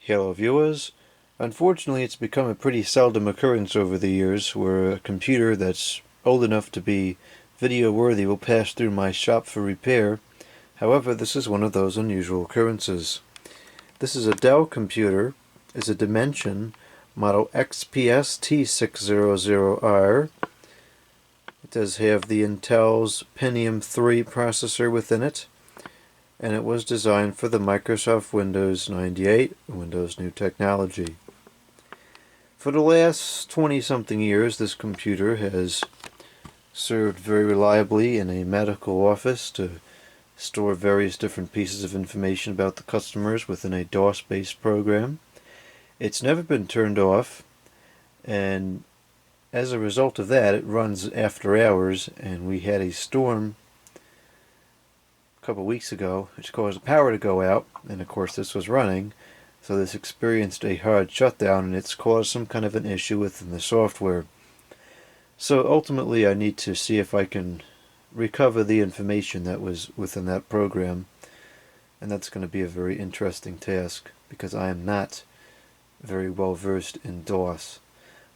Hello viewers. Unfortunately, it's become a pretty seldom occurrence over the years where a computer that's old enough to be video worthy will pass through my shop for repair. However, this is one of those unusual occurrences. This is a Dell computer. It's a Dimension model XPS T600r. It does have the Intel's Pentium 3 processor within it, and it was designed for the Microsoft Windows 98, Windows New Technology. For the last 20-something years, this computer has served very reliably in a medical office to store various different pieces of information about the customers within a DOS-based program. It's never been turned off, and as a result of that, it runs after hours, and we had a storm a couple weeks ago which caused the power to go out, and of course this was running, so this experienced a hard shutdown, and it's caused some kind of an issue within the software. So ultimately I need to see if I can recover the information that was within that program, and that's going to be a very interesting task because I am not very well versed in DOS,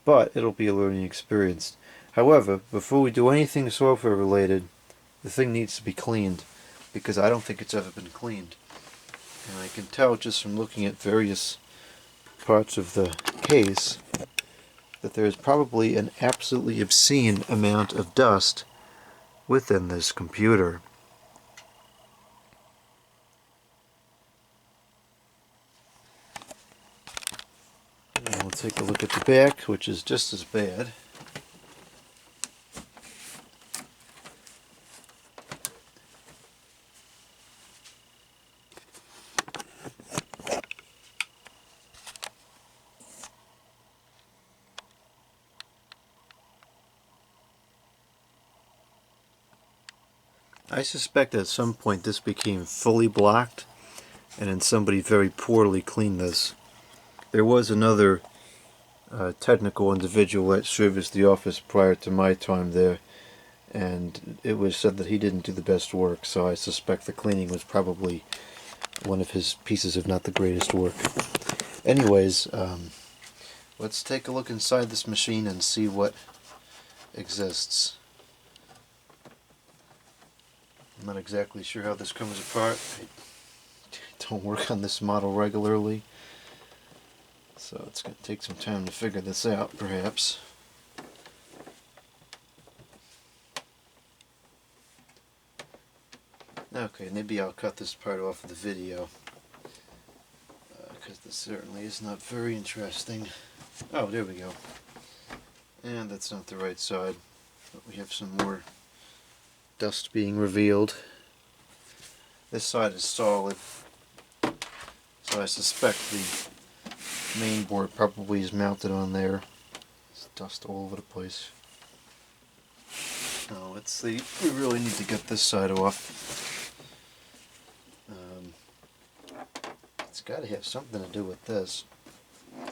but it'll be a learning experience. However, before we do anything software related, the thing needs to be cleaned, because I don't think it's ever been cleaned. And I can tell just from looking at various parts of the case that there is probably an absolutely obscene amount of dust within this computer. Now we'll take a look at the back, which is just as bad. I suspect at some point this became fully blocked, and then somebody very poorly cleaned this. There was another technical individual that serviced the office prior to my time there, and it was said that he didn't do the best work, so I suspect the cleaning was probably one of his pieces of not the greatest work. Anyways, let's take a look inside this machine and see what exists. I'm not exactly sure how this comes apart. I don't work on this model regularly, so it's going to take some time to figure this out, perhaps. Okay, maybe I'll cut this part off of the video, because this certainly is not very interesting. Oh, there we go. And that's not the right side, but we have some more dust being revealed. This side is solid, so I suspect the main board probably is mounted on there. There's dust all over the place. Now let's see, we really need to get this side off. It's got to have something to do with this. I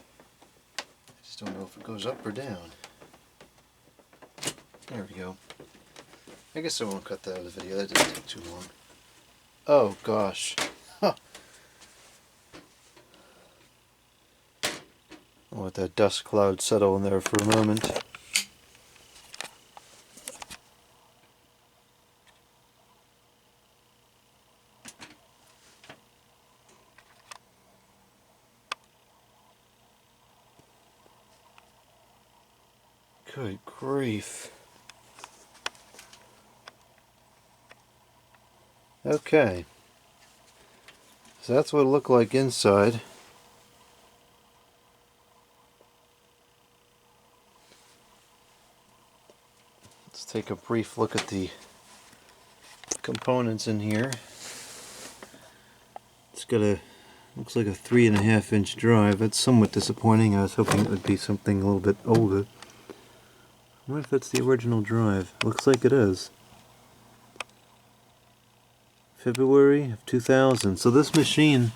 just don't know if it goes up or down. There we go. I guess I won't cut that out of the video, that didn't take too long. Oh gosh. Huh. I'll let that dust cloud settle in there for a moment. Good grief. Okay. So that's what it looked like inside. Let's take a brief look at the components in here. It's got a, looks like a 3.5-inch drive. That's somewhat disappointing. I was hoping it would be something a little bit older. I wonder if that's the original drive. Looks like it is. February of 2000. So this machine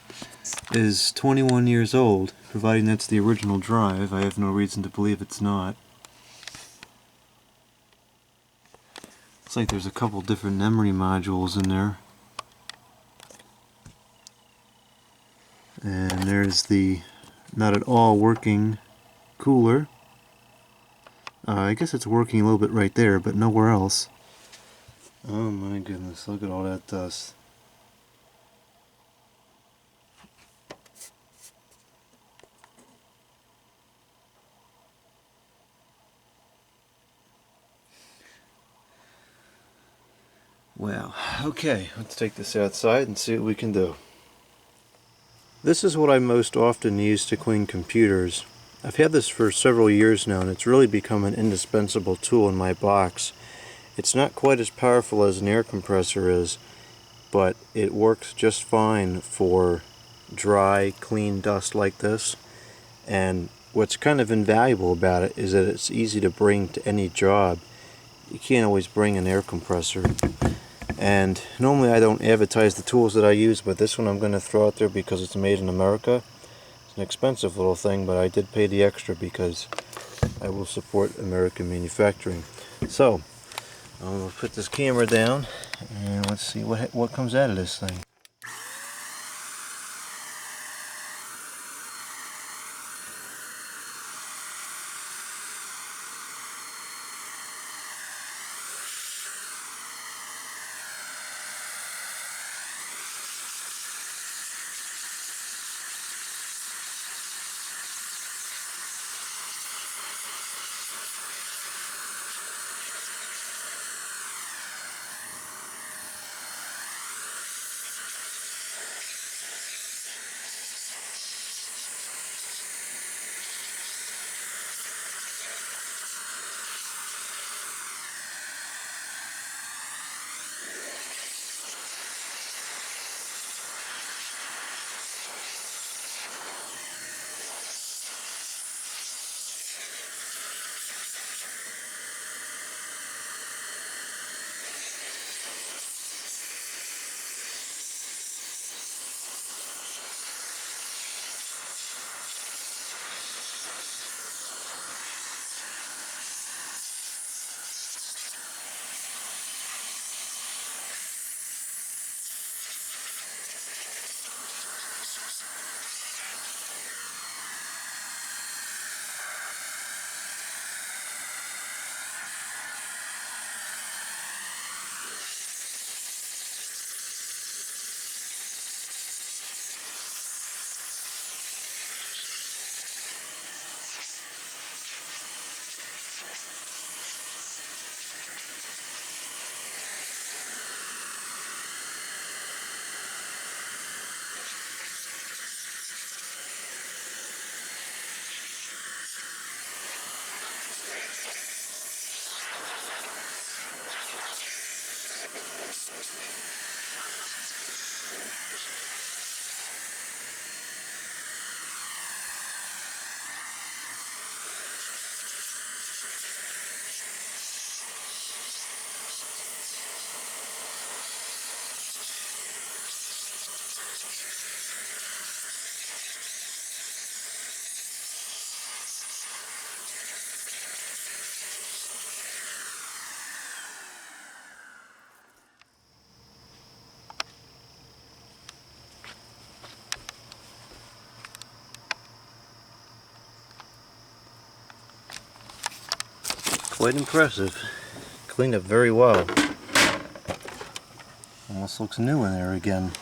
is 21 years old, providing that's the original drive. I have no reason to believe it's not. Looks like there's a couple different memory modules in there. And there's the not at all working cooler. I guess it's working a little bit right there, but nowhere else. Oh my goodness, look at all that dust. Wow, okay, let's take this outside and see what we can do. This is what I most often use to clean computers. I've had this for several years now, and it's really become an indispensable tool in my box. It's not quite as powerful as an air compressor is, but it works just fine for dry, clean dust like this. And what's kind of invaluable about it is that it's easy to bring to any job. You can't always bring an air compressor. And normally I don't advertise the tools that I use, but this one I'm going to throw out there because it's made in America. It's an expensive little thing, but I did pay the extra because I will support American manufacturing. So, I'm going to put this camera down and let's see what comes out of this thing. Quite impressive. Cleaned up very well. Almost looks new in there again.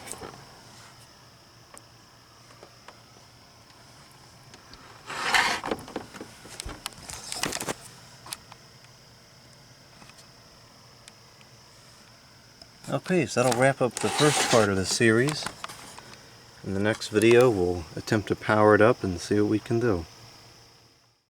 Okay, so that'll wrap up the first part of the series. In the next video we'll attempt to power it up and see what we can do.